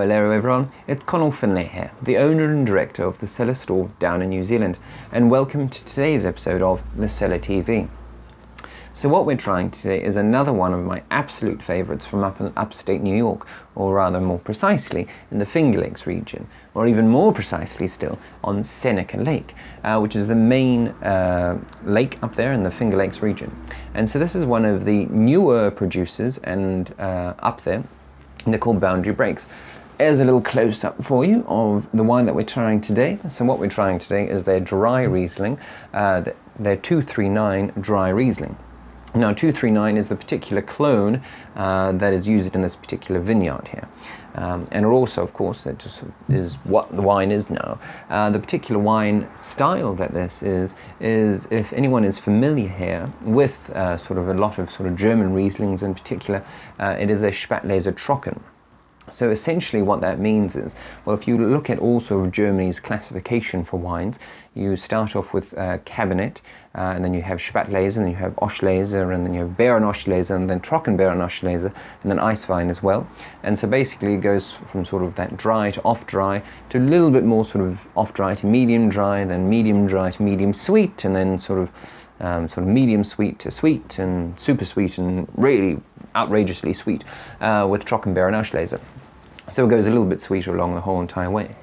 Hello everyone, it's Connal Finlay here, the owner and director of the Cellar store down in New Zealand, and welcome to today's episode of the Cellar TV. So what we're trying today is another one of my absolute favourites from up in upstate New York, or rather more precisely in the Finger Lakes region, or even more precisely still on Seneca Lake, which is the main lake up there in the Finger Lakes region. And so this is one of the newer producers and up there, and they're called Boundary Breaks. Here's a little close-up for you of the wine that we're trying today. So what we're trying today is their dry Riesling, their 239 dry Riesling. Now 239 is the particular clone that is used in this particular vineyard here. And also, of course, that just is what the wine is now. The particular wine style that this is if anyone is familiar here with sort of a lot of sort of German Rieslings in particular, it is a Spätlese Trocken. So essentially what that means is, well, if you look at also Germany's classification for wines, you start off with Cabernet, and then you have Spätlese, and then you have Auslese, and then you have Beerenauslese, and then Trockenbeerenauslese, and then Eiswein as well. And so basically it goes from sort of that dry to off-dry to a little bit more sort of off-dry to medium dry, then medium dry to medium sweet, and then sort of medium sweet to sweet, and super sweet, and really outrageously sweet with Trockenbeerenauslese. So it goes a little bit sweeter along the whole entire way.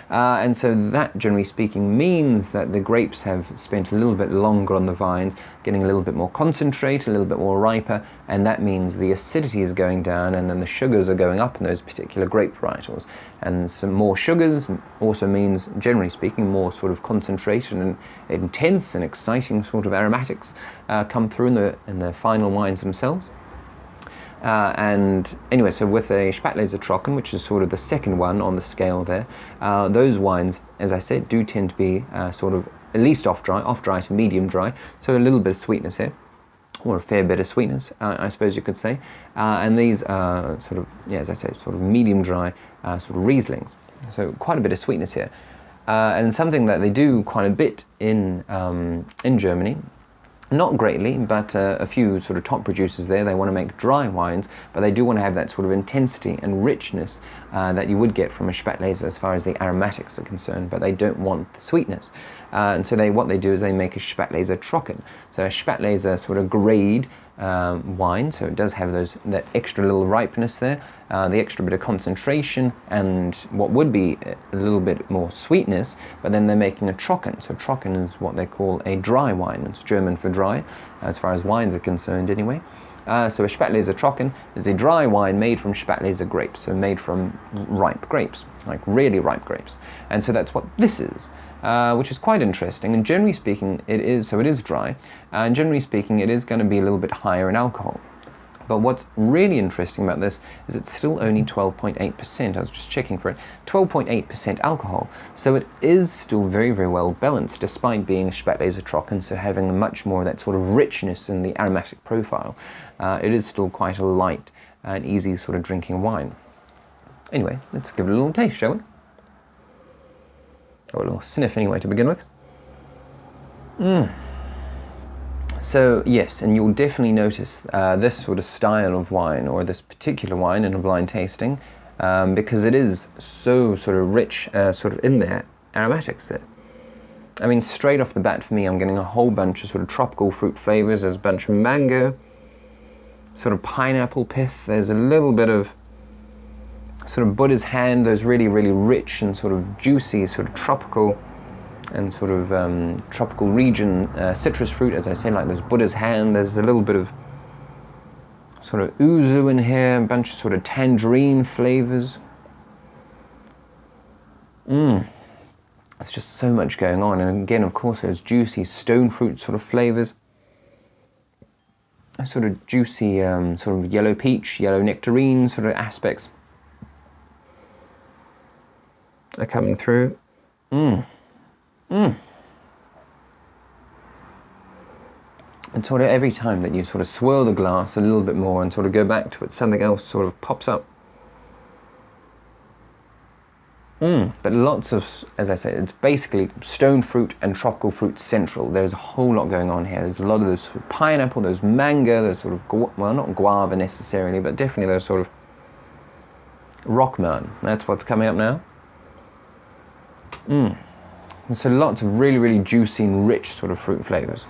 And so that, generally speaking, means that the grapes have spent a little bit longer on the vines, getting a little bit more concentrate, a little bit more riper, and that means the acidity is going down, and then the sugars are going up in those particular grape varietals. And some more sugars also means, generally speaking, more sort of concentrated and intense and exciting sort of aromatics come through in the final wines themselves. And anyway, so with a Spätlese Trocken, which is sort of the second one on the scale there, those wines, as I said, do tend to be sort of at least off-dry to medium dry, so a little bit of sweetness here, or a fair bit of sweetness, I suppose you could say. And these are sort of, yeah, as I say, sort of medium dry sort of Rieslings, so quite a bit of sweetness here. And something that they do quite a bit in Germany, not greatly, but a few sort of top producers there, they want to make dry wines, but they do want to have that sort of intensity and richness that you would get from a Spätlese as far as the aromatics are concerned, but they don't want the sweetness. And so what they do is they make a Spätlese Trocken. So a Spätlese sort of grade wine, so it does have that extra little ripeness there, the extra bit of concentration, and what would be a little bit more sweetness, but then they're making a Trocken. So Trocken is what they call a dry wine. It's German for dry, as far as wines are concerned anyway. So a Spätlese Trocken is a dry wine made from Spätlese grapes, so made from ripe grapes, like really ripe grapes. And so that's what this is, which is quite interesting. And generally speaking, it is dry, and generally speaking, it is going to be a little bit higher in alcohol. But what's really interesting about this is it's still only 12.8%. I was just checking for it. 12.8% alcohol. So it is still very, very well balanced, despite being Spätlese Trocken, so having much more of that sort of richness in the aromatic profile. It is still quite a light and easy sort of drinking wine. Anyway, let's give it a little taste, shall we? Or a little sniff anyway to begin with. So yes, and you'll definitely notice this sort of style of wine, or this particular wine in a blind tasting, because it is so sort of rich sort of in their aromatics there. I mean, straight off the bat for me, I'm getting a whole bunch of sort of tropical fruit flavors. There's a bunch of mango, sort of pineapple pith. There's a little bit of sort of Buddha's hand, those really, really rich and sort of juicy sort of tropical and sort of tropical region citrus fruit, as I say, like there's Buddha's hand. There's a little bit of sort of yuzu in here, a bunch of sort of tangerine flavors. There's just so much going on. And again, of course, there's juicy stone fruit sort of flavors, sort of juicy sort of yellow peach, yellow nectarine sort of aspects are coming through. And sort of every time that you sort of swirl the glass a little bit more and sort of go back to it, something else sort of pops up. But lots of, as I say, it's basically stone fruit and tropical fruit central. There's a whole lot going on here. There's a lot of this pineapple, there's mango, there's sort of, well, not guava necessarily, but definitely those sort of Rockmelon, that's what's coming up now. So lots of really, really juicy and rich sort of fruit flavors.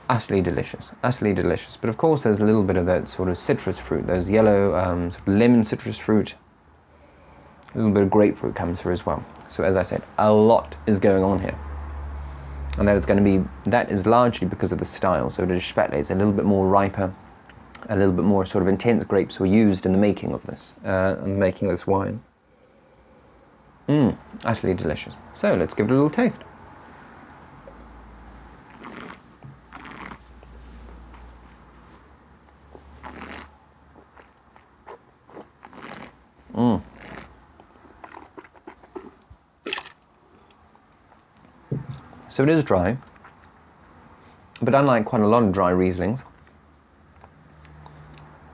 Utterly delicious, utterly delicious. But of course there's a little bit of that sort of citrus fruit, those yellow sort of lemon citrus fruit. A little bit of grapefruit comes through as well. So as I said, a lot is going on here. And that is largely because of the style. So the Spatlé is a little bit more riper, a little bit more sort of intense grapes were used in the making of this, wine. Utterly delicious. So let's give it a little taste. So it is dry, but unlike quite a lot of dry Rieslings,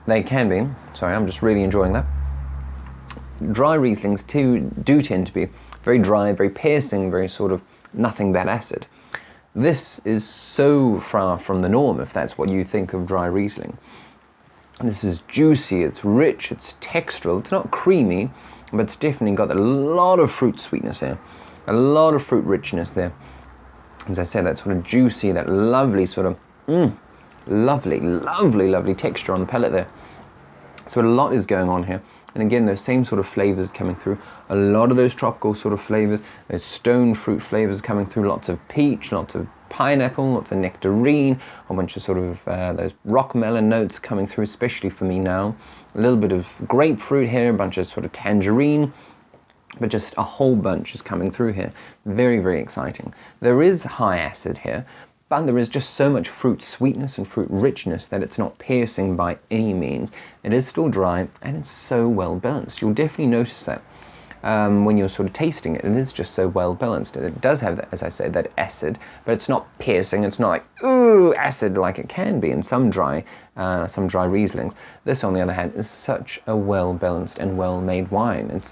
they can be, sorry, I'm just really enjoying that. Dry Rieslings do tend to be very dry, very piercing, very sort of nothing but acid. This is so far from the norm, if that's what you think of dry Riesling. This is juicy, it's rich, it's textural, it's not creamy, but it's definitely got a lot of fruit sweetness there, a lot of fruit richness there. As I said, that sort of juicy, that lovely sort of, lovely texture on the palate there. So a lot is going on here. And again, those same sort of flavors coming through. A lot of those tropical sort of flavors, those stone fruit flavors coming through. Lots of peach, lots of pineapple, lots of nectarine, a bunch of sort of those rock melon notes coming through, especially for me now. A little bit of grapefruit here, a bunch of sort of tangerine. But just a whole bunch is coming through here. Very, very exciting. There is high acid here, but there is just so much fruit sweetness and fruit richness that it's not piercing by any means. It is still dry, and it's so well balanced. You'll definitely notice that when you're sort of tasting it. It is just so well balanced. It does have, that, as I say, that acid, but it's not piercing. It's not like, ooh, acid like it can be in some dry Rieslings. This, on the other hand, is such a well balanced and well made wine.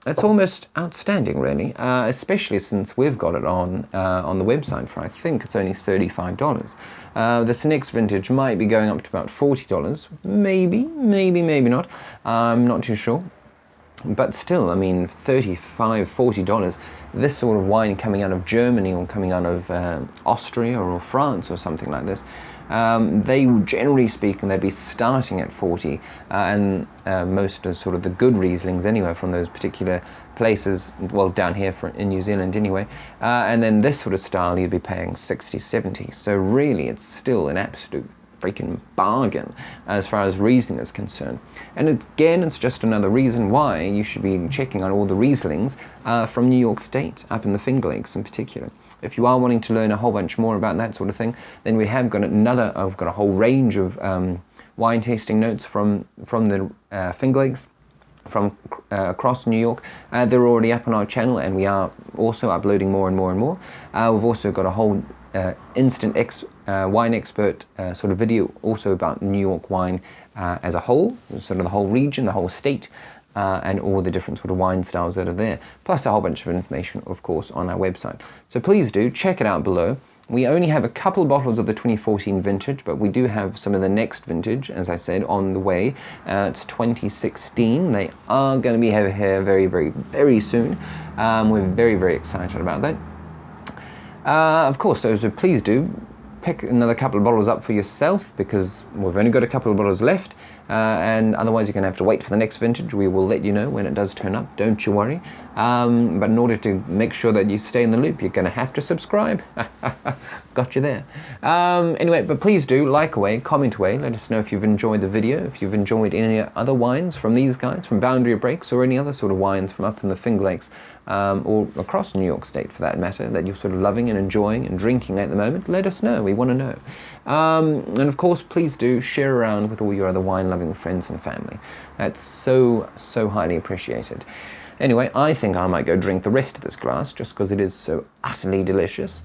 It's almost outstanding, really, especially since we've got it on the website for, I think it's only $35. This next vintage might be going up to about $40, maybe not. I'm not too sure. But still, I mean, $35, $40, this sort of wine coming out of Germany or coming out of Austria or France or something like this, they, generally speaking, they'd be starting at 40, and most of sort of the good Rieslings anyway from those particular places, well, down here in New Zealand anyway, and then this sort of style you'd be paying 60, 70. So really, it's still an absolute freaking bargain as far as Riesling is concerned. And again, it's just another reason why you should be checking out all the Rieslings from New York State, up in the Finger Lakes in particular. If you are wanting to learn a whole bunch more about that sort of thing, then we have got I've got a whole range of wine tasting notes from the Finger Lakes, from across New York. They're already up on our channel, and we are also uploading more and more and more. We've also got a whole instant wine expert sort of video also about New York wine as a whole, sort of the whole region, the whole state, and all the different sort of wine styles that are there, plus a whole bunch of information, of course, on our website. So please do check it out below. We only have a couple of bottles of the 2014 vintage, but we do have some of the next vintage, as I said, on the way. It's 2016. They are going to be here very, very, very soon. We're very, very excited about that. Of course, so please do pick another couple of bottles up for yourself, because we've only got a couple of bottles left, and otherwise you're going to have to wait for the next vintage. We will let you know when it does turn up, don't you worry. But in order to make sure that you stay in the loop, you're going to have to subscribe. Got you there. Anyway, but please do like away, comment away, let us know if you've enjoyed the video, if you've enjoyed any other wines from these guys, from Boundary Breaks, or any other sort of wines from up in the Finger Lakes, or across New York State for that matter, that you're sort of loving and enjoying and drinking at the moment. Let us know, we want to know. And of course, please do share around with all your other wine-loving friends and family. That's so highly appreciated. Anyway, I think I might go drink the rest of this glass, just because it is so utterly delicious.